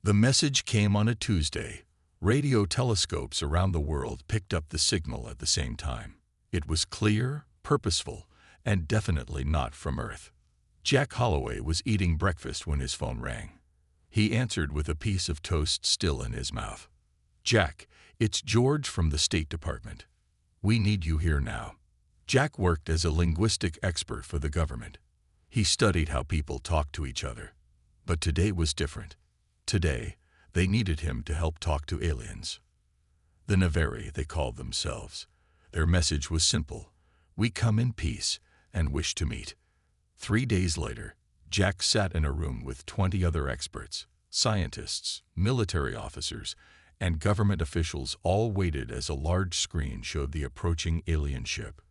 The message came on a Tuesday. Radio telescopes around the world picked up the signal at the same time. It was clear, purposeful, and definitely not from Earth. Jack Holloway was eating breakfast when his phone rang. He answered with a piece of toast still in his mouth. "Jack, it's George from the State Department. We need you here now." Jack worked as a linguistic expert for the government. He studied how people talk to each other. But today was different. Today, they needed him to help talk to aliens. The Navari, they called themselves. Their message was simple: "We come in peace and wish to meet." 3 days later, Jack sat in a room with 20 other experts, scientists, military officers, and government officials all waited as a large screen showed the approaching alien ship.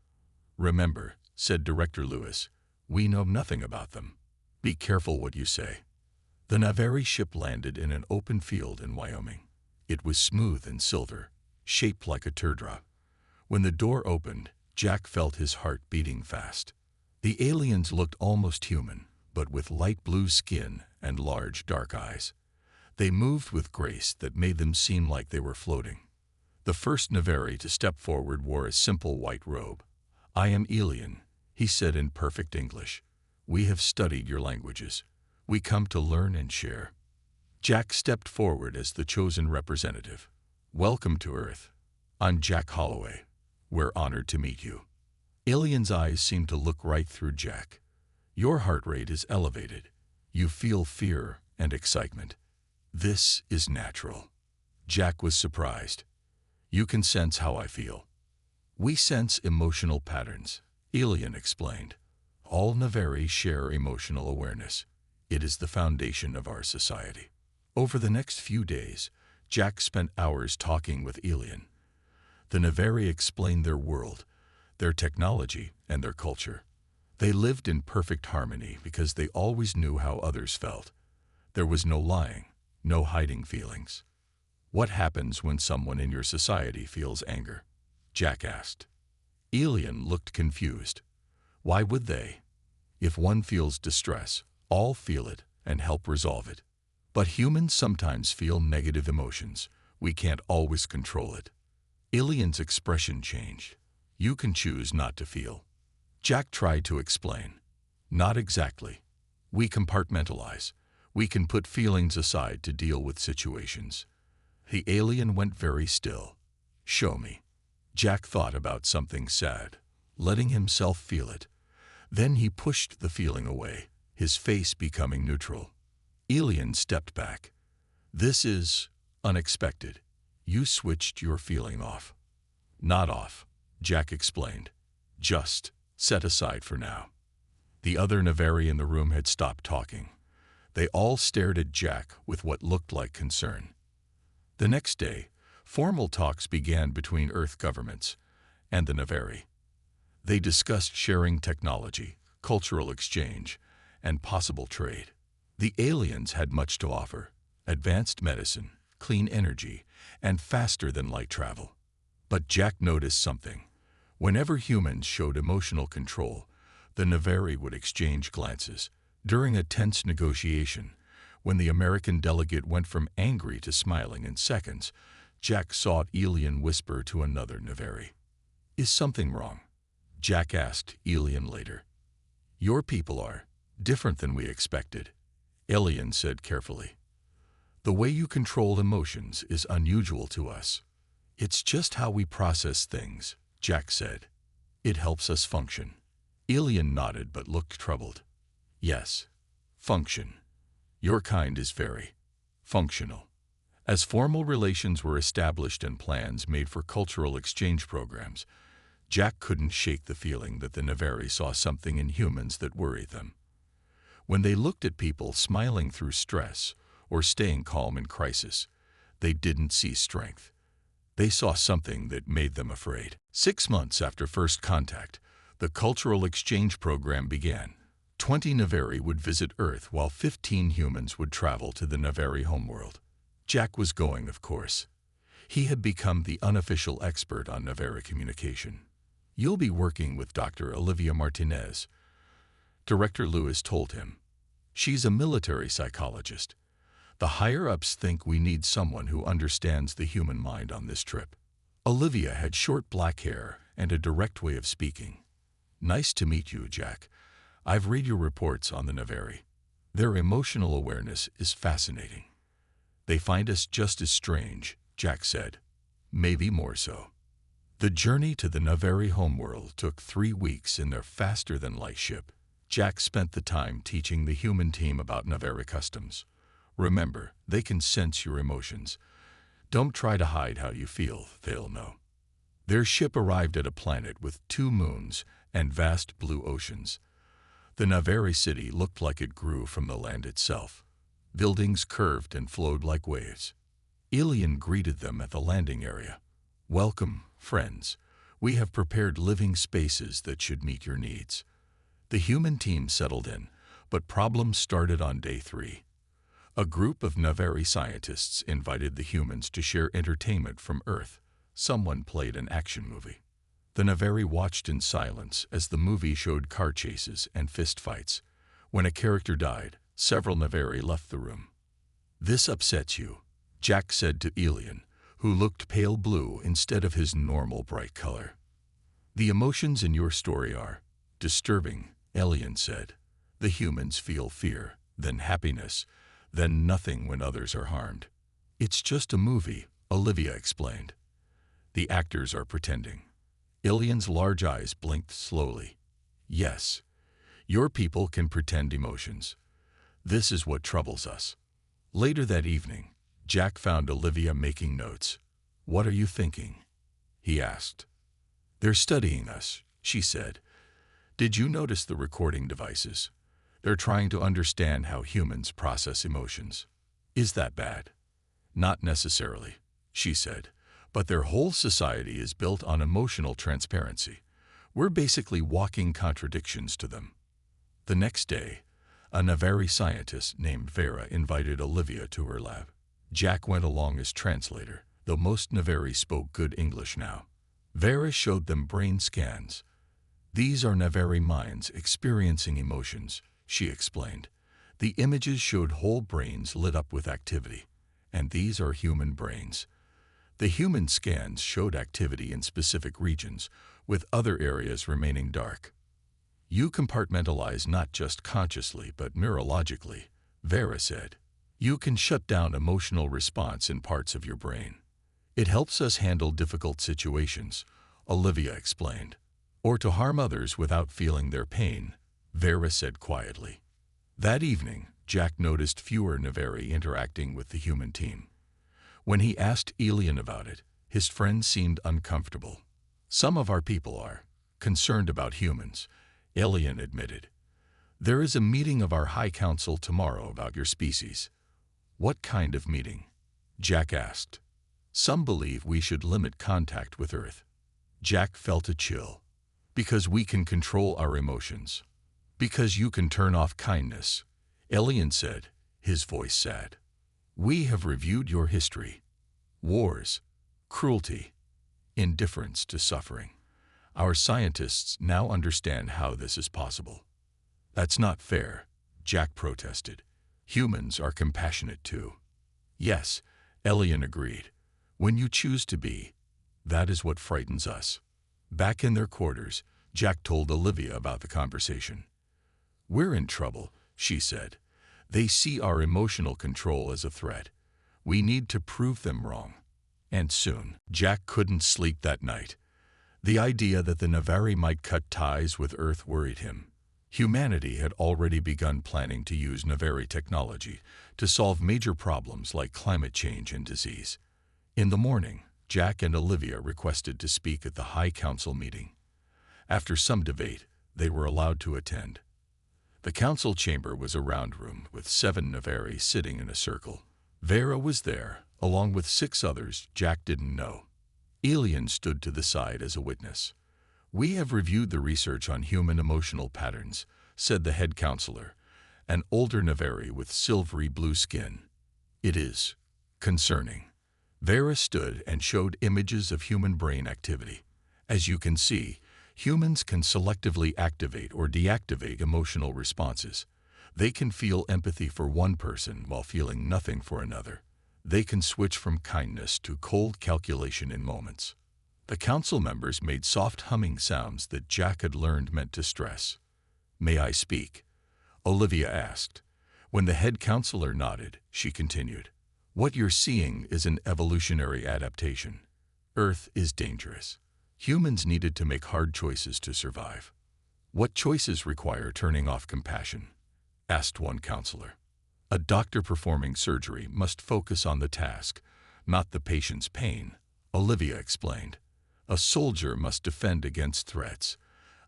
"Remember," said Director Lewis, "we know nothing about them. Be careful what you say." The Navari ship landed in an open field in Wyoming. It was smooth and silver, shaped like a teardrop. When the door opened, Jack felt his heart beating fast. The aliens looked almost human, but with light blue skin and large dark eyes. They moved with grace that made them seem like they were floating. The first Navari to step forward wore a simple white robe. "I am alien," he said in perfect English. "We have studied your languages. We come to learn and share." Jack stepped forward as the chosen representative. "Welcome to Earth. I'm Jack Holloway. We're honored to meet you." Alien's eyes seemed to look right through Jack. "Your heart rate is elevated. You feel fear and excitement. This is natural." Jack was surprised. "You can sense how I feel." "We sense emotional patterns," Alien explained. "All Navari share emotional awareness. It is the foundation of our society." Over the next few days, Jack spent hours talking with Alien. The Navari explained their world, their technology, and their culture. They lived in perfect harmony because they always knew how others felt. There was no lying, no hiding feelings. "What happens when someone in your society feels anger?" Jack asked. Alien looked confused. "Why would they? If one feels distress, all feel it and help resolve it. But humans sometimes feel negative emotions. We can't always control it." Alien's expression changed. "You can choose not to feel." Jack tried to explain. "Not exactly. We compartmentalize. We can put feelings aside to deal with situations." The alien went very still. "Show me." Jack thought about something sad, letting himself feel it. Then he pushed the feeling away, his face becoming neutral. Alien stepped back. "This is unexpected. You switched your feeling off." "Not off," Jack explained. "Just set aside for now." The other Navari in the room had stopped talking. They all stared at Jack with what looked like concern. The next day, formal talks began between Earth governments and the Navari. They discussed sharing technology, cultural exchange, and possible trade. The aliens had much to offer: advanced medicine, clean energy, and faster-than-light travel. But Jack noticed something. Whenever humans showed emotional control, the Navari would exchange glances. During a tense negotiation, when the American delegate went from angry to smiling in seconds, Jack saw Alien whisper to another Navari. "Is something wrong?" Jack asked Alien later. "Your people are different than we expected," Alien said carefully. "The way you control emotions is unusual to us." "It's just how we process things," Jack said. "It helps us function." Alien nodded but looked troubled. "Yes, function. Your kind is very functional." As formal relations were established and plans made for cultural exchange programs, Jack couldn't shake the feeling that the Navari saw something in humans that worried them. When they looked at people smiling through stress or staying calm in crisis, they didn't see strength. They saw something that made them afraid. 6 months after first contact, the cultural exchange program began. 20 Navari would visit Earth while 15 humans would travel to the Navari homeworld. Jack was going, of course. He had become the unofficial expert on Navari communication. "You'll be working with Dr. Olivia Martinez," Director Lewis told him. "She's a military psychologist. The higher-ups think we need someone who understands the human mind on this trip. Olivia had short black hair and a direct way of speaking. Nice to meet you, Jack. I've read your reports on the Navari. Their emotional awareness is fascinating. They find us just as strange, Jack said. Maybe more so. The journey to the Navari homeworld took 3 weeks in their faster-than-light ship. Jack spent the time teaching the human team about Navari customs. Remember, they can sense your emotions. Don't try to hide how you feel, they'll know. Their ship arrived at a planet with 2 moons and vast blue oceans. The Navari city looked like it grew from the land itself. Buildings curved and flowed like waves. Elian greeted them at the landing area. Welcome, friends. We have prepared living spaces that should meet your needs. The human team settled in, but problems started on day 3. A group of Navari scientists invited the humans to share entertainment from Earth. Someone played an action movie. The Navari watched in silence as the movie showed car chases and fistfights. When a character died, several Navari left the room. This upsets you, Jack said to Elian, who looked pale blue instead of his normal bright color. The emotions in your story are disturbing, Elian said. The humans feel fear, then happiness, then nothing when others are harmed. It's just a movie, Olivia explained. The actors are pretending. Elian's large eyes blinked slowly. Yes, your people can pretend emotions. This is what troubles us. Later that evening, Jack found Olivia making notes. What are you thinking? He asked. They're studying us, she said. Did you notice the recording devices? They're trying to understand how humans process emotions. Is that bad? Not necessarily, she said, but their whole society is built on emotional transparency. We're basically walking contradictions to them. The next day, a Navari scientist named Vera invited Olivia to her lab. Jack went along as translator, though most Navari spoke good English now. Vera showed them brain scans. These are Navari minds experiencing emotions, she explained. The images showed whole brains lit up with activity, and these are human brains. The human scans showed activity in specific regions, with other areas remaining dark. You compartmentalize not just consciously but neurologically, Vera said. You can shut down emotional response in parts of your brain. It helps us handle difficult situations, Olivia explained. Or to harm others without feeling their pain, Vera said quietly. That evening, Jack noticed fewer Navari interacting with the human team. When he asked Elian about it, his friend seemed uncomfortable. Some of our people are concerned about humans, Elian admitted. There is a meeting of our High Council tomorrow about your species. What kind of meeting? Jack asked. Some believe we should limit contact with Earth. Jack felt a chill. Because we can control our emotions. Because you can turn off kindness, Elian said, his voice sad. We have reviewed your history. Wars, cruelty, indifference to suffering. Our scientists now understand how this is possible. That's not fair, Jack protested. Humans are compassionate too. Yes, Elian agreed. When you choose to be, that is what frightens us. Back in their quarters, Jack told Olivia about the conversation. We're in trouble, she said. They see our emotional control as a threat. We need to prove them wrong. And soon, Jack couldn't sleep that night. The idea that the Navari might cut ties with Earth worried him. Humanity had already begun planning to use Navari technology to solve major problems like climate change and disease. In the morning, Jack and Olivia requested to speak at the High Council meeting. After some debate, they were allowed to attend. The council chamber was a round room with 7 Navari sitting in a circle. Vera was there, along with 6 others Jack didn't know. Elian stood to the side as a witness. We have reviewed the research on human emotional patterns, said the head counselor, an older Navari with silvery blue skin. It is concerning. Vera stood and showed images of human brain activity. As you can see, humans can selectively activate or deactivate emotional responses. They can feel empathy for one person while feeling nothing for another. They can switch from kindness to cold calculation in moments. The council members made soft humming sounds that Jack had learned meant distress. "May I speak?" Olivia asked. When the head counselor nodded, she continued. "What you're seeing is an evolutionary adaptation. Earth is dangerous. Humans needed to make hard choices to survive." "What choices require turning off compassion?" asked one counselor. "A doctor performing surgery must focus on the task, not the patient's pain," Olivia explained. "A soldier must defend against threats.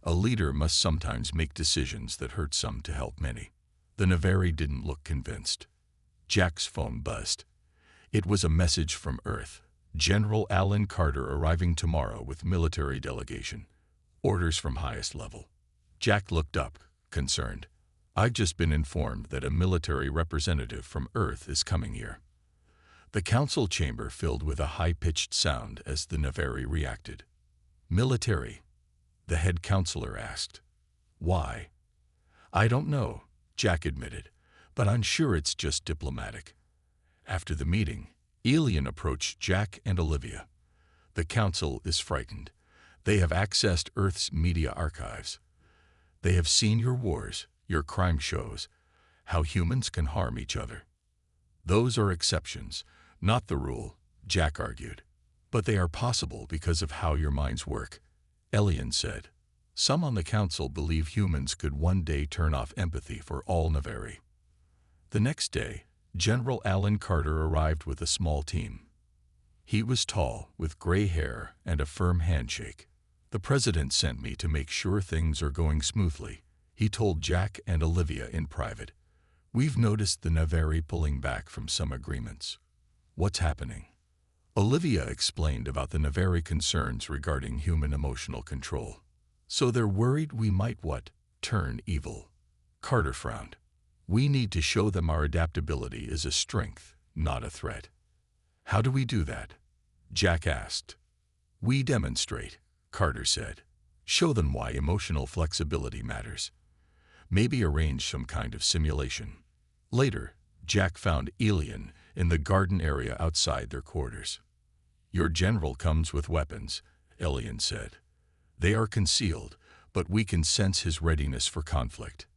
A leader must sometimes make decisions that hurt some to help many." The Navari didn't look convinced. Jack's phone buzzed. It was a message from Earth. "General Alan Carter arriving tomorrow with military delegation. Orders from highest level." Jack looked up, concerned. "I've just been informed that a military representative from Earth is coming here." The council chamber filled with a high-pitched sound as the Navari reacted. "Military?" the head counselor asked. "Why?" "I don't know," Jack admitted, "but I'm sure it's just diplomatic." After the meeting, Elian approached Jack and Olivia. "The council is frightened. They have accessed Earth's media archives. They have seen your wars, your crime shows, how humans can harm each other." "Those are exceptions, not the rule," Jack argued. "But they are possible because of how your minds work," Elian said. "Some on the council believe humans could one day turn off empathy for all Navari." The next day, General Alan Carter arrived with a small team. He was tall, with gray hair and a firm handshake. "The president sent me to make sure things are going smoothly," he told Jack and Olivia in private. "We've noticed the Navari pulling back from some agreements." "What's happening?" Olivia explained about the Navari concerns regarding human emotional control. "So they're worried we might turn evil." Carter frowned. "We need to show them our adaptability is a strength, not a threat." "How do we do that?" Jack asked. "We demonstrate," Carter said. "Show them why emotional flexibility matters. Maybe arrange some kind of simulation." Later, Jack found Elian in the garden area outside their quarters. "Your general comes with weapons," Elian said. "They are concealed, but we can sense his readiness for conflict."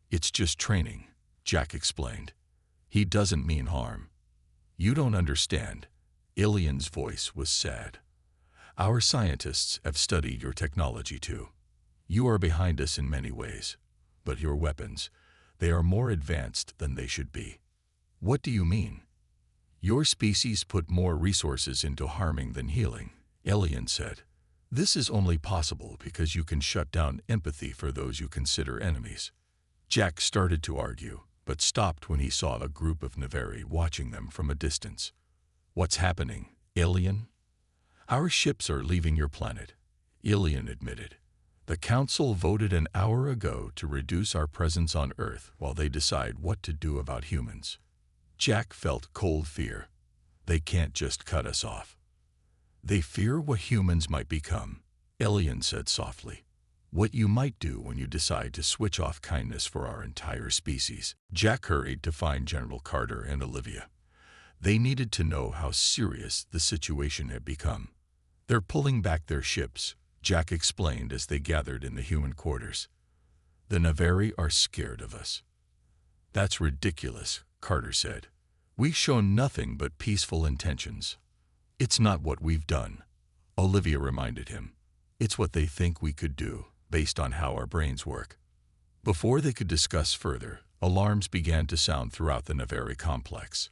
"It's just training," Jack explained. "He doesn't mean harm." "You don't understand." Elian's voice was sad. "Our scientists have studied your technology too. You are behind us in many ways. But your weapons, they are more advanced than they should be." "What do you mean?" "Your species put more resources into harming than healing," Elian said. "This is only possible because you can shut down empathy for those you consider enemies." Jack started to argue, but stopped when he saw a group of Navari watching them from a distance. "What's happening, Elian?" "Our ships are leaving your planet," Elian admitted. "The council voted an hour ago to reduce our presence on Earth while they decide what to do about humans." Jack felt cold fear. "They can't just cut us off." "They fear what humans might become," Elian said softly. "What you might do when you decide to switch off kindness for our entire species." Jack hurried to find General Carter and Olivia. They needed to know how serious the situation had become. "They're pulling back their ships," Jack explained as they gathered in the human quarters. "The Navari are scared of us." "That's ridiculous," Carter said. "We've shown nothing but peaceful intentions." "It's not what we've done," Olivia reminded him. "It's what they think we could do, based on how our brains work." Before they could discuss further, alarms began to sound throughout the Navari complex.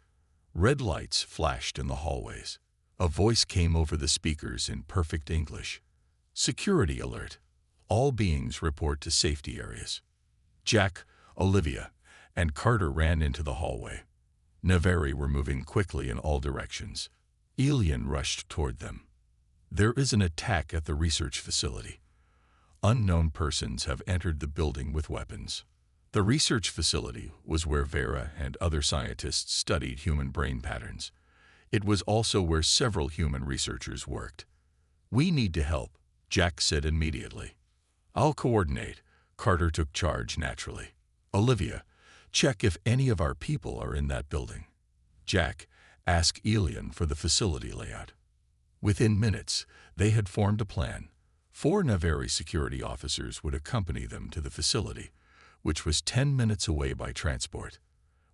Red lights flashed in the hallways. A voice came over the speakers in perfect English. "Security alert. All beings report to safety areas." Jack, Olivia, and Carter ran into the hallway. Navari were moving quickly in all directions. Elian rushed toward them. "There is an attack at the research facility. Unknown persons have entered the building with weapons." The research facility was where Vera and other scientists studied human brain patterns. It was also where several human researchers worked. "We need to help," Jack said immediately. "I'll coordinate." Carter took charge naturally. "Olivia, Check if any of our people are in that building. Jack, ask Elian for the facility layout. Within minutes, they had formed a plan. 4 Navari security officers would accompany them to the facility, which was 10 minutes away by transport.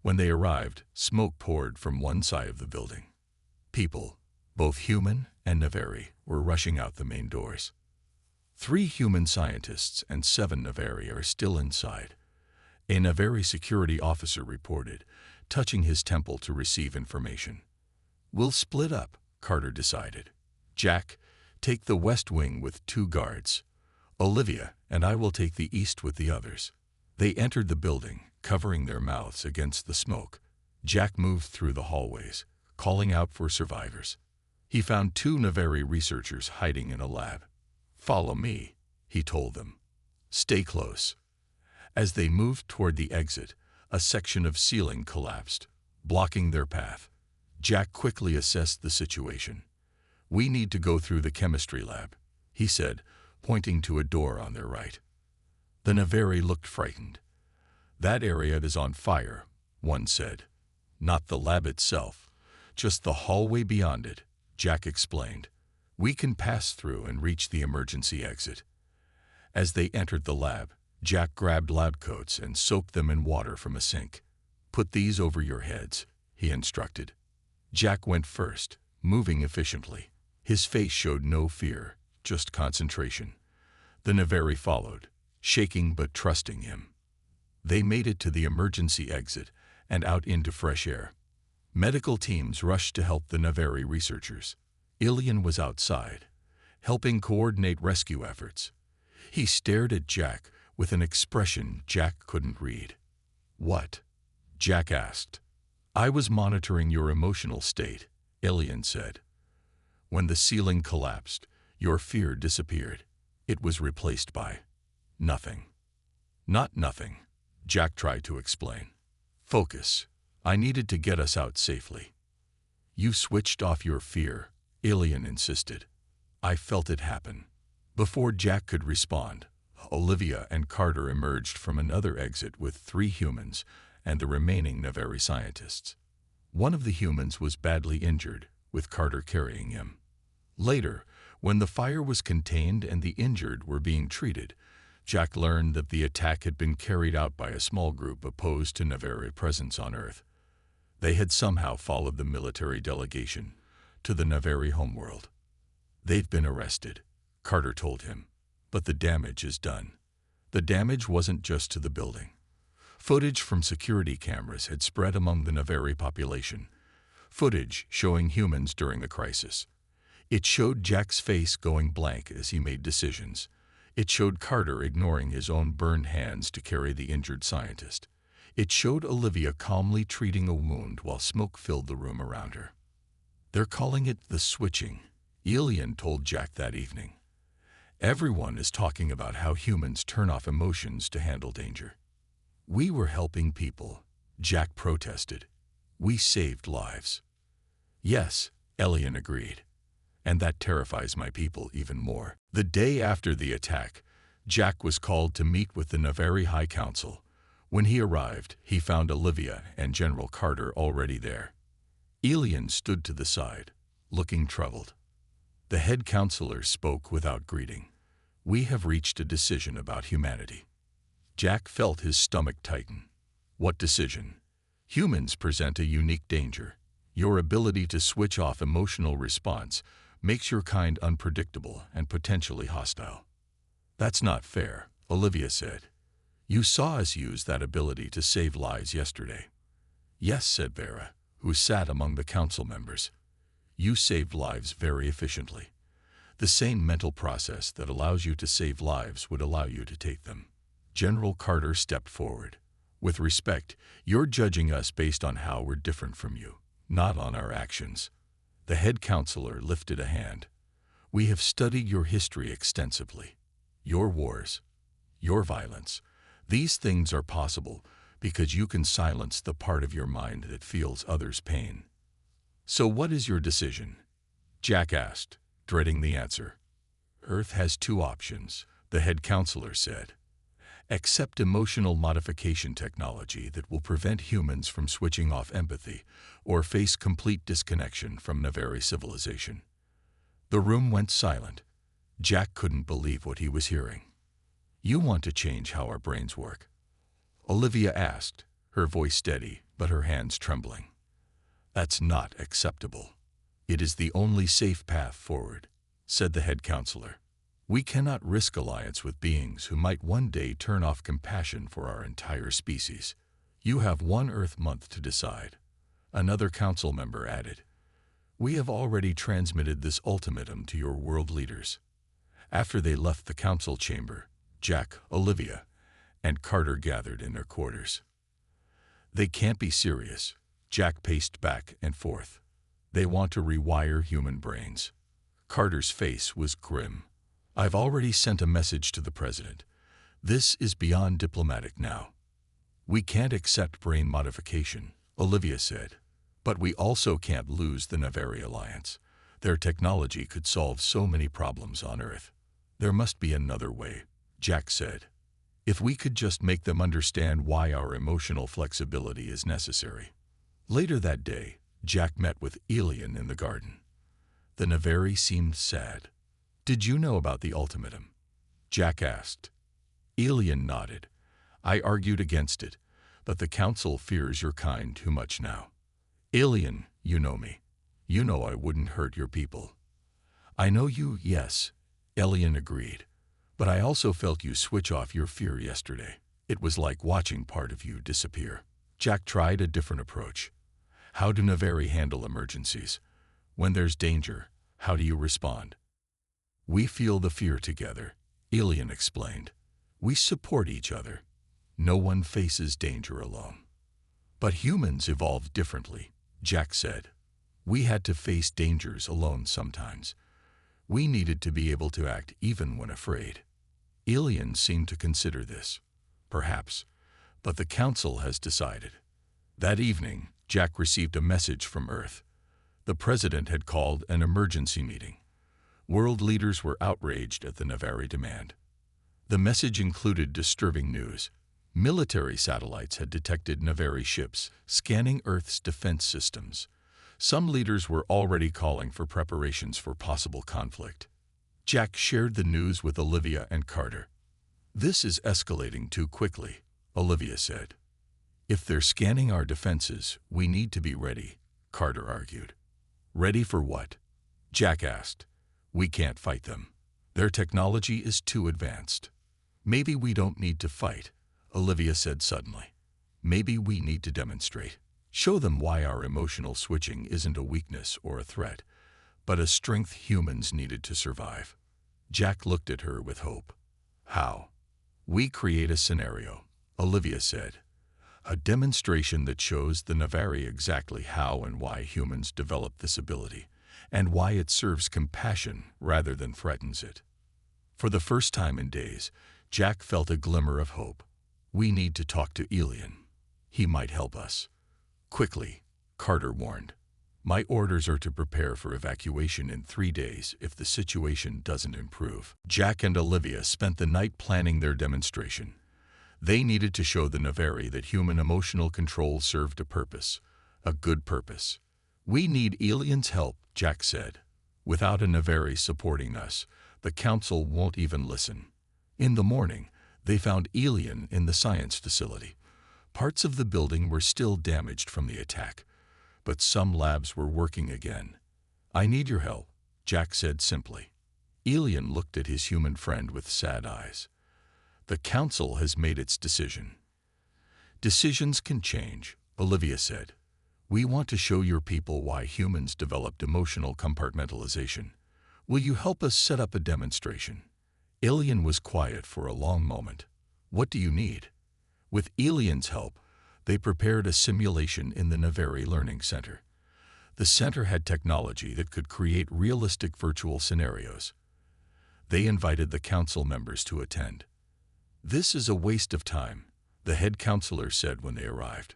When they arrived, smoke poured from one side of the building. People, both human and Navari, were rushing out the main doors. 3 human scientists and 7 Navari are still inside. A Navari security officer reported, touching his temple to receive information. We'll split up, Carter decided. Jack, take the west wing with 2 guards. Olivia and I will take the east with the others. They entered the building, covering their mouths against the smoke. Jack moved through the hallways, calling out for survivors. He found 2 Navari researchers hiding in a lab. Follow me, he told them. Stay close. As they moved toward the exit, a section of ceiling collapsed, blocking their path. Jack quickly assessed the situation. We need to go through the chemistry lab, he said, pointing to a door on their right. The Navari looked frightened. That area is on fire, one said. Not the lab itself, just the hallway beyond it, Jack explained. We can pass through and reach the emergency exit. As they entered the lab, Jack grabbed lab coats and soaked them in water from a sink. Put these over your heads, he instructed. Jack went first, moving efficiently. His face showed no fear, just concentration. The Navari followed, shaking but trusting him. They made it to the emergency exit and out into fresh air. Medical teams rushed to help the Navari researchers. Elian was outside, helping coordinate rescue efforts. He stared at Jack with an expression Jack couldn't read. What? Jack asked. I was monitoring your emotional state, Elian said. When the ceiling collapsed, your fear disappeared. It was replaced by nothing. Not nothing, Jack tried to explain. Focus. I needed to get us out safely. You switched off your fear, Elian insisted. I felt it happen. Before Jack could respond, Olivia and Carter emerged from another exit with 3 humans and the remaining Navari scientists. One of the humans was badly injured, with Carter carrying him. Later, when the fire was contained and the injured were being treated, Jack learned that the attack had been carried out by a small group opposed to Navari presence on Earth. They had somehow followed the military delegation to the Navari homeworld. They've been arrested, Carter told him, but the damage is done. The damage wasn't just to the building. Footage from security cameras had spread among the Navari population, footage showing humans during the crisis. It showed Jack's face going blank as he made decisions. It showed Carter ignoring his own burned hands to carry the injured scientist. It showed Olivia calmly treating a wound while smoke filled the room around her. They're calling it the switching, Elian told Jack that evening. Everyone is talking about how humans turn off emotions to handle danger. We were helping people, Jack protested. We saved lives. Yes, Elian agreed. And that terrifies my people even more. The day after the attack, Jack was called to meet with the Navari High Council. When he arrived, he found Olivia and General Carter already there. Elian stood to the side, looking troubled. The head counselor spoke without greeting. We have reached a decision about humanity. Jack felt his stomach tighten. What decision? Humans present a unique danger. Your ability to switch off emotional response makes your kind unpredictable and potentially hostile. That's not fair, Olivia said. You saw us use that ability to save lives yesterday. Yes, said Vera, who sat among the council members. You saved lives very efficiently. The same mental process that allows you to save lives would allow you to take them. General Carter stepped forward. With respect, you're judging us based on how we're different from you, not on our actions. The head counselor lifted a hand. We have studied your history extensively. Your wars, your violence. These things are possible because you can silence the part of your mind that feels others' pain. So what is your decision? Jack asked, dreading the answer. Earth has 2 options, the head counselor said. Accept emotional modification technology that will prevent humans from switching off empathy or face complete disconnection from Navari civilization. The room went silent. Jack couldn't believe what he was hearing. You want to change how our brains work? Olivia asked, her voice steady but her hands trembling. That's not acceptable. It is the only safe path forward, said the head counselor. We cannot risk alliance with beings who might one day turn off compassion for our entire species. You have 1 Earth month to decide. Another council member added. We have already transmitted this ultimatum to your world leaders. After they left the council chamber, Jack, Olivia, and Carter gathered in their quarters. They can't be serious. Jack paced back and forth. They want to rewire human brains. Carter's face was grim. I've already sent a message to the president. This is beyond diplomatic now. We can't accept brain modification, Olivia said. But we also can't lose the Navari alliance. Their technology could solve so many problems on Earth. There must be another way, Jack said. If we could just make them understand why our emotional flexibility is necessary. Later that day, Jack met with Elian in the garden. The Navari seemed sad. Did you know about the ultimatum? Jack asked. Elian nodded. I argued against it, but the council fears your kind too much now. Elian, you know me. You know I wouldn't hurt your people. I know you, yes, Elian agreed. But I also felt you switch off your fear yesterday. It was like watching part of you disappear. Jack tried a different approach. How do Navari handle emergencies? When there's danger, how do you respond? We feel the fear together, Elian explained. We support each other. No one faces danger alone. But humans evolved differently, Jack said. We had to face dangers alone sometimes. We needed to be able to act even when afraid. Elian seemed to consider this. Perhaps. But the council has decided. That evening, Jack received a message from Earth. The president had called an emergency meeting. World leaders were outraged at the Navari demand. The message included disturbing news. Military satellites had detected Navari ships, scanning Earth's defense systems. Some leaders were already calling for preparations for possible conflict. Jack shared the news with Olivia and Carter. This is escalating too quickly, Olivia said. If they're scanning our defenses, we need to be ready, Carter argued. Ready for what? Jack asked. We can't fight them. Their technology is too advanced. Maybe we don't need to fight, Olivia said suddenly. Maybe we need to demonstrate. Show them why our emotional switching isn't a weakness or a threat, but a strength humans needed to survive. Jack looked at her with hope. How? We create a scenario, Olivia said. A demonstration that shows the Navari exactly how and why humans develop this ability, and why it serves compassion rather than threatens it. For the first time in days, Jack felt a glimmer of hope. We need to talk to Elian. He might help us. Quickly, Carter warned. My orders are to prepare for evacuation in 3 days if the situation doesn't improve. Jack and Olivia spent the night planning their demonstration. They needed to show the Navari that human emotional control served a purpose, a good purpose. We need Elian's help, Jack said. Without a Navari supporting us, the council won't even listen. In the morning, they found Elian in the science facility. Parts of the building were still damaged from the attack, but some labs were working again. I need your help, Jack said simply. Elian looked at his human friend with sad eyes. The council has made its decision. Decisions can change, Olivia said. We want to show your people why humans developed emotional compartmentalization. Will you help us set up a demonstration? Elian was quiet for a long moment. What do you need? With Elian's help, they prepared a simulation in the Navari Learning Center. The center had technology that could create realistic virtual scenarios. They invited the council members to attend. This is a waste of time, the head counselor said when they arrived.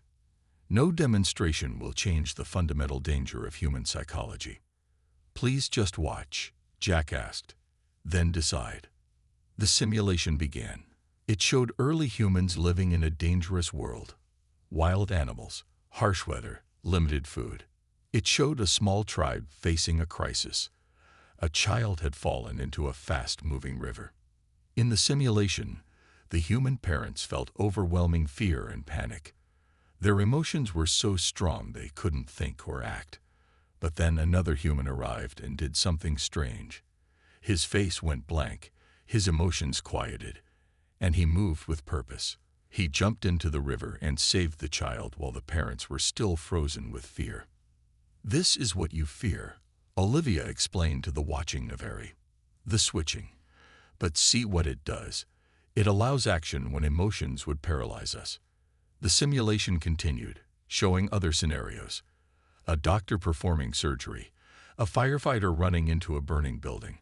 No demonstration will change the fundamental danger of human psychology. Please just watch, Jack asked. Then decide. The simulation began. It showed early humans living in a dangerous world. Wild animals, harsh weather, limited food. It showed a small tribe facing a crisis. A child had fallen into a fast-moving river. In the simulation, the human parents felt overwhelming fear and panic. Their emotions were so strong they couldn't think or act. But then another human arrived and did something strange. His face went blank, his emotions quieted, and he moved with purpose. He jumped into the river and saved the child while the parents were still frozen with fear. "This is what you fear," Olivia explained to the watching Navari. "The switching. But see what it does. It allows action when emotions would paralyze us." The simulation continued, showing other scenarios. A doctor performing surgery, a firefighter running into a burning building,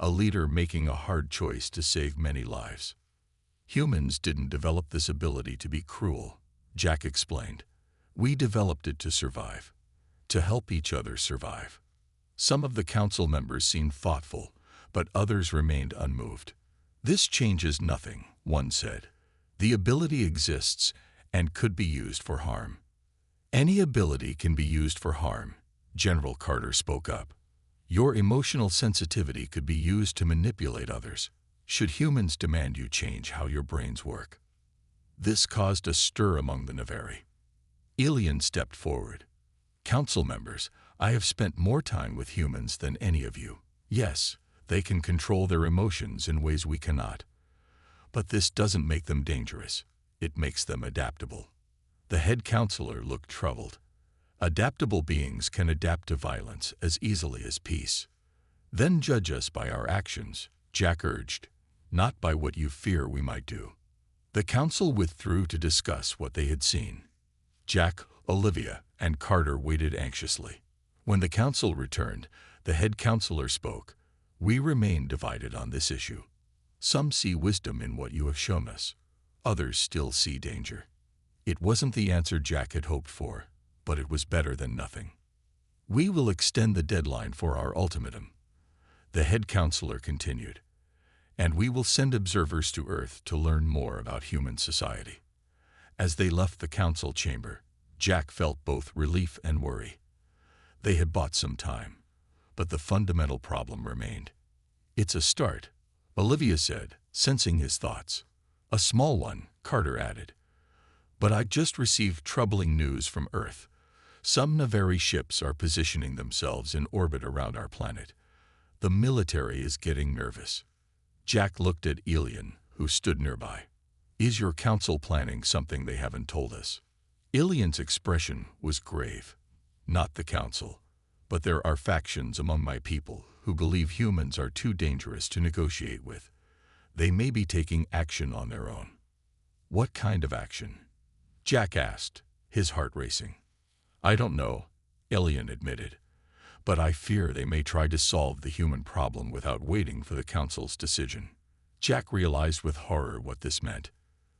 a leader making a hard choice to save many lives. Humans didn't develop this ability to be cruel, Jack explained. We developed it to survive, to help each other survive. Some of the council members seemed thoughtful, but others remained unmoved. "This changes nothing," one said. "The ability exists and could be used for harm." "Any ability can be used for harm," General Carter spoke up. "Your emotional sensitivity could be used to manipulate others. Should humans demand you change how your brains work?" This caused a stir among the Navari. Elian stepped forward. "Council members, I have spent more time with humans than any of you. Yes, they can control their emotions in ways we cannot. But this doesn't make them dangerous. It makes them adaptable." The head counselor looked troubled. "Adaptable beings can adapt to violence as easily as peace." "Then judge us by our actions," Jack urged, "not by what you fear we might do." The council withdrew to discuss what they had seen. Jack, Olivia, and Carter waited anxiously. When the council returned, the head counselor spoke. "We remain divided on this issue. Some see wisdom in what you have shown us. Others still see danger." It wasn't the answer Jack had hoped for, but it was better than nothing. "We will extend the deadline for our ultimatum," the head counselor continued, "and we will send observers to Earth to learn more about human society." As they left the council chamber, Jack felt both relief and worry. They had bought some time, but the fundamental problem remained. "It's a start," Olivia said, sensing his thoughts. "A small one," Carter added. "But I just received troubling news from Earth. Some Navari ships are positioning themselves in orbit around our planet. The military is getting nervous." Jack looked at Elian, who stood nearby. "Is your council planning something they haven't told us?" Elian's expression was grave. "Not the council, but there are factions among my people who believe humans are too dangerous to negotiate with. They may be taking action on their own." "What kind of action?" Jack asked, his heart racing. "I don't know," Elian admitted, "but I fear they may try to solve the human problem without waiting for the council's decision." Jack realized with horror what this meant.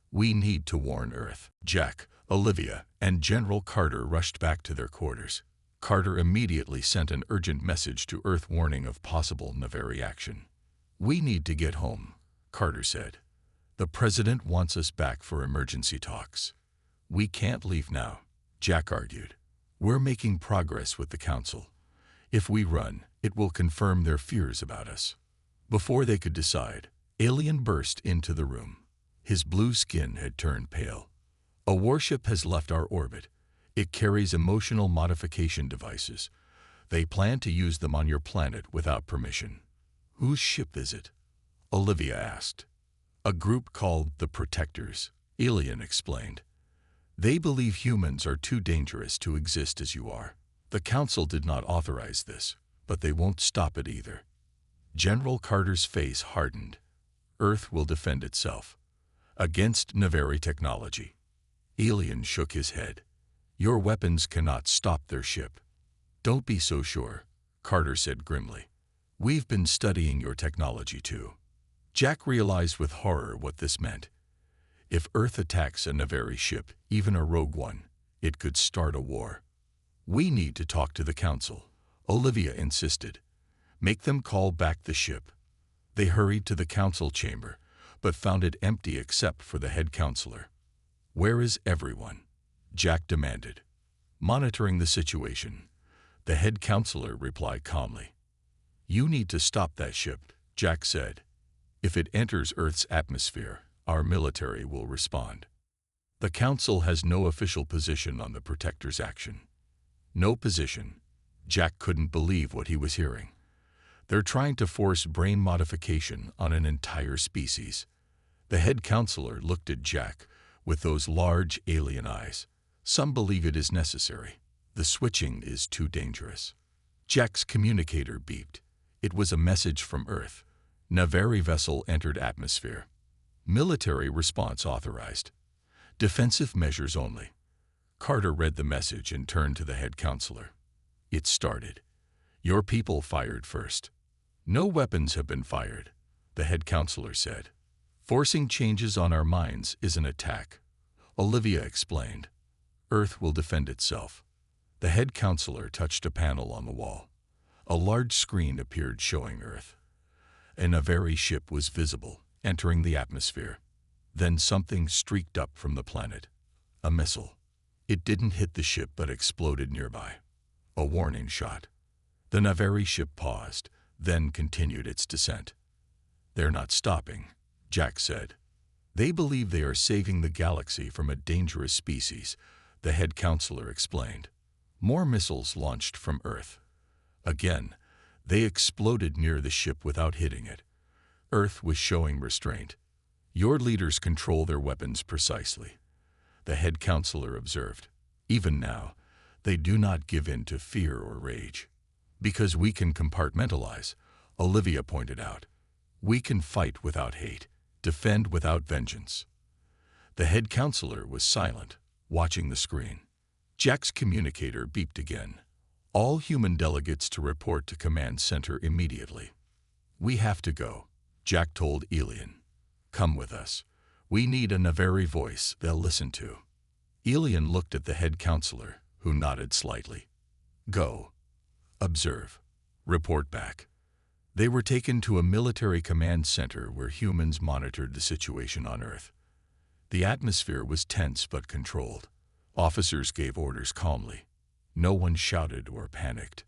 "We need to warn Earth." Jack, Olivia, and General Carter rushed back to their quarters. Carter immediately sent an urgent message to Earth warning of possible Navari action. "We need to get home," Carter said. "The President wants us back for emergency talks." "We can't leave now," Jack argued. "We're making progress with the Council. If we run, it will confirm their fears about us." Before they could decide, Alien burst into the room. His blue skin had turned pale. "A warship has left our orbit. It carries emotional modification devices. They plan to use them on your planet without permission." "Whose ship is it?" Olivia asked. "A group called the Protectors," Alien explained. "They believe humans are too dangerous to exist as you are. The Council did not authorize this, but they won't stop it either." General Carter's face hardened. "Earth will defend itself. Against Navari technology." Alien shook his head. "Your weapons cannot stop their ship." "Don't be so sure," Carter said grimly. "We've been studying your technology too." Jack realized with horror what this meant. If Earth attacks a Navari ship, even a rogue one, it could start a war. "We need to talk to the Council," Olivia insisted. "Make them call back the ship." They hurried to the Council chamber, but found it empty except for the head counselor. "Where is everyone?" Jack demanded. Monitoring the situation, the head counselor replied calmly. "You need to stop that ship," Jack said. "If it enters Earth's atmosphere, our military will respond." The council has no official position on the Protector's action. No position. Jack couldn't believe what he was hearing. They're trying to force brain modification on an entire species. The head counselor looked at Jack with those large alien eyes. "Some believe it is necessary. The switching is too dangerous." Jack's communicator beeped. It was a message from Earth. Navari vessel entered atmosphere. Military response authorized. Defensive measures only. Carter read the message and turned to the head counselor. It started. "Your people fired first." "No weapons have been fired," the head counselor said. "Forcing changes on our minds is an attack," Olivia explained. "Earth will defend itself." The head counselor touched a panel on the wall. A large screen appeared showing Earth. A Navari ship was visible, entering the atmosphere. Then something streaked up from the planet. A missile. It didn't hit the ship but exploded nearby. A warning shot. The Navari ship paused, then continued its descent. "They're not stopping," Jack said. "They believe they are saving the galaxy from a dangerous species," the head counselor explained. More missiles launched from Earth. Again, they exploded near the ship without hitting it. Earth was showing restraint. "Your leaders control their weapons precisely," the head counselor observed. "Even now, they do not give in to fear or rage." "Because we can compartmentalize," Olivia pointed out. "We can fight without hate, defend without vengeance." The head counselor was silent, watching the screen. Jack's communicator beeped again. "All human delegates to report to Command Center immediately." "We have to go," Jack told Elian. "Come with us. We need a Navari voice they'll listen to." Elian looked at the head counselor, who nodded slightly. "Go. Observe. Report back." They were taken to a military command center where humans monitored the situation on Earth. The atmosphere was tense but controlled. Officers gave orders calmly. No one shouted or panicked.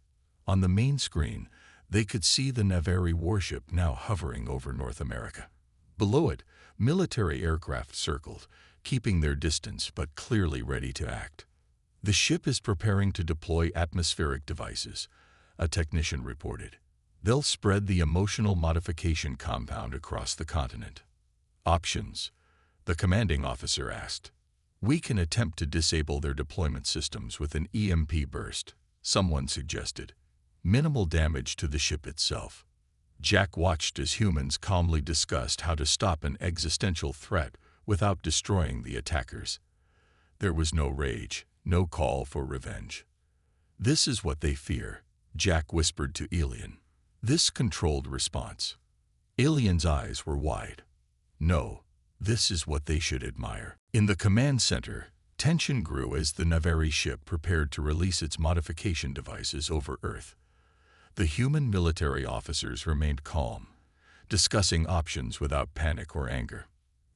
On the main screen, they could see the Navari warship now hovering over North America. Below it, military aircraft circled, keeping their distance but clearly ready to act. "The ship is preparing to deploy atmospheric devices," a technician reported. "They'll spread the emotional modification compound across the continent." "Options?" the commanding officer asked. "We can attempt to disable their deployment systems with an EMP burst," someone suggested. "Minimal damage to the ship itself." Jack watched as humans calmly discussed how to stop an existential threat without destroying the attackers. There was no rage, no call for revenge. "This is what they fear," Jack whispered to Elian. "This controlled response." Elian's eyes were wide. "No, this is what they should admire." In the command center, tension grew as the Navari ship prepared to release its modification devices over Earth. The human military officers remained calm, discussing options without panic or anger.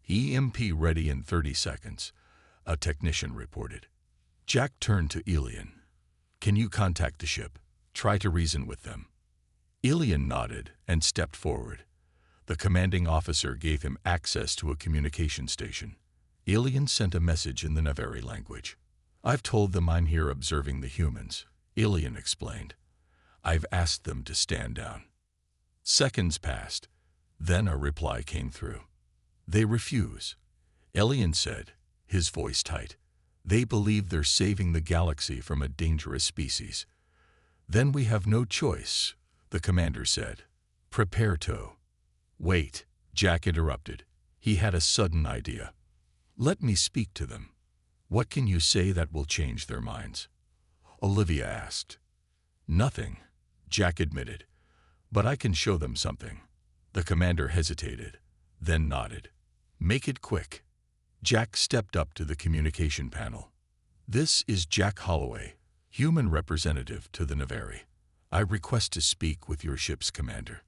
"EMP ready in 30 seconds, a technician reported. Jack turned to Elian. "Can you contact the ship? Try to reason with them." Elian nodded and stepped forward. The commanding officer gave him access to a communication station. Elian sent a message in the Navari language. "I've told them I'm here observing the humans," Elian explained. "I've asked them to stand down." Seconds passed. Then a reply came through. "They refuse," Elian said, his voice tight. "They believe they're saving the galaxy from a dangerous species." "Then we have no choice," the commander said. "Prepare to." "Wait," Jack interrupted. He had a sudden idea. "Let me speak to them." "What can you say that will change their minds?" Olivia asked. "Nothing," Jack admitted. "But I can show them something." The commander hesitated, then nodded. "Make it quick." Jack stepped up to the communication panel. "This is Jack Holloway, human representative to the Navari. I request to speak with your ship's commander."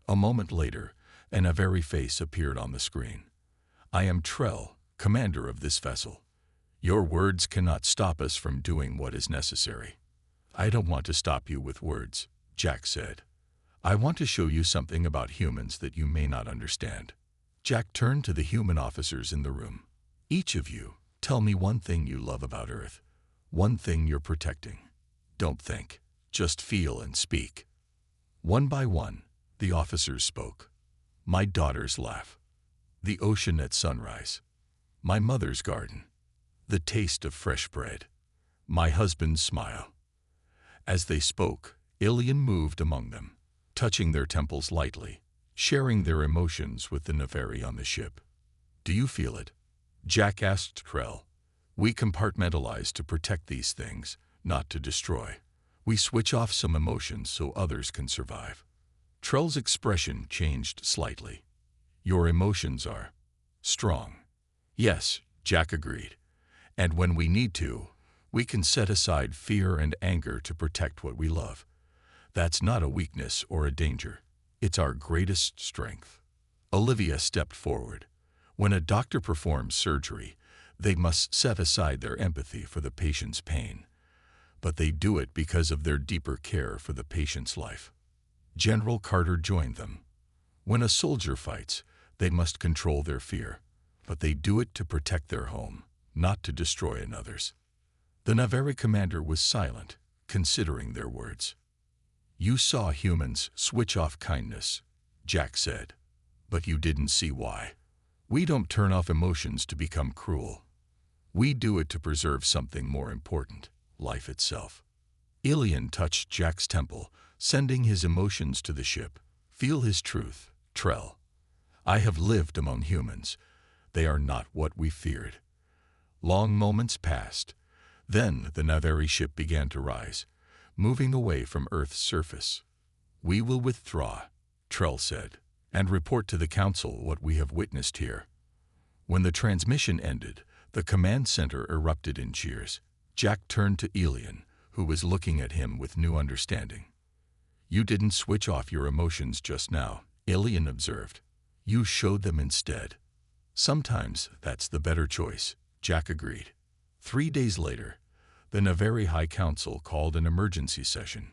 A moment later, and a very face appeared on the screen. "I am Trell, commander of this vessel. Your words cannot stop us from doing what is necessary." "I don't want to stop you with words," Jack said. "I want to show you something about humans that you may not understand." Jack turned to the human officers in the room. "Each of you, tell me one thing you love about Earth, one thing you're protecting. Don't think, just feel and speak." One by one, the officers spoke. "My daughter's laugh. The ocean at sunrise. My mother's garden. The taste of fresh bread. My husband's smile." As they spoke, Ilian moved among them, touching their temples lightly, sharing their emotions with the Navari on the ship. "Do you feel it?" Jack asked Trell. "We compartmentalize to protect these things, not to destroy. We switch off some emotions so others can survive." Trell's expression changed slightly. "Your emotions are strong." "Yes," Jack agreed. "And when we need to, we can set aside fear and anger to protect what we love. That's not a weakness or a danger. It's our greatest strength." Olivia stepped forward. "When a doctor performs surgery, they must set aside their empathy for the patient's pain. But they do it because of their deeper care for the patient's life." General Carter joined them. "When a soldier fights, they must control their fear, but they do it to protect their home, not to destroy another's." The Navari commander was silent, considering their words. "You saw humans switch off kindness," Jack said, "but you didn't see why. We don't turn off emotions to become cruel. We do it to preserve something more important, life itself." Ilian touched Jack's temple, sending his emotions to the ship. "Feel his truth, Trell. I have lived among humans. They are not what we feared." Long moments passed. Then the Navari ship began to rise, moving away from Earth's surface. "We will withdraw," Trell said, "and report to the Council what we have witnessed here." When the transmission ended, the command center erupted in cheers. Jack turned to Ilian, who was looking at him with new understanding. "You didn't switch off your emotions just now," Ilian observed. "You showed them instead." "Sometimes that's the better choice," Jack agreed. 3 days later, the Navari High Council called an emergency session.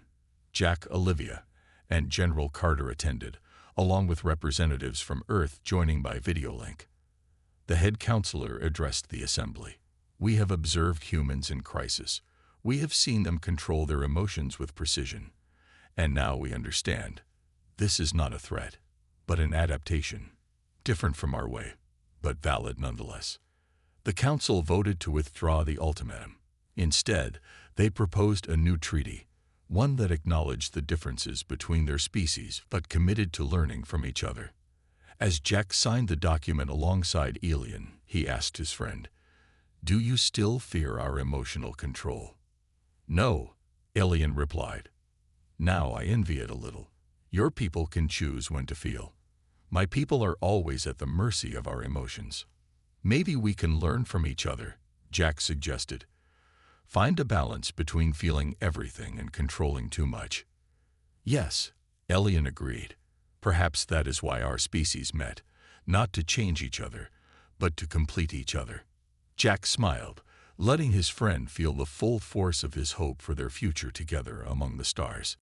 Jack, Olivia, and General Carter attended, along with representatives from Earth joining by video link. The head counselor addressed the assembly. "We have observed humans in crisis. We have seen them control their emotions with precision. And now we understand. This is not a threat, but an adaptation. Different from our way, but valid nonetheless." The council voted to withdraw the ultimatum. Instead, they proposed a new treaty, one that acknowledged the differences between their species but committed to learning from each other. As Jack signed the document alongside Ilian, he asked his friend, "Do you still fear our emotional control?" "No," Ilian replied. "Now I envy it a little. Your people can choose when to feel. My people are always at the mercy of our emotions." "Maybe we can learn from each other," Jack suggested. "Find a balance between feeling everything and controlling too much." "Yes," Ilian agreed. "Perhaps that is why our species met, not to change each other, but to complete each other." Jack smiled, letting his friend feel the full force of his hope for their future together among the stars.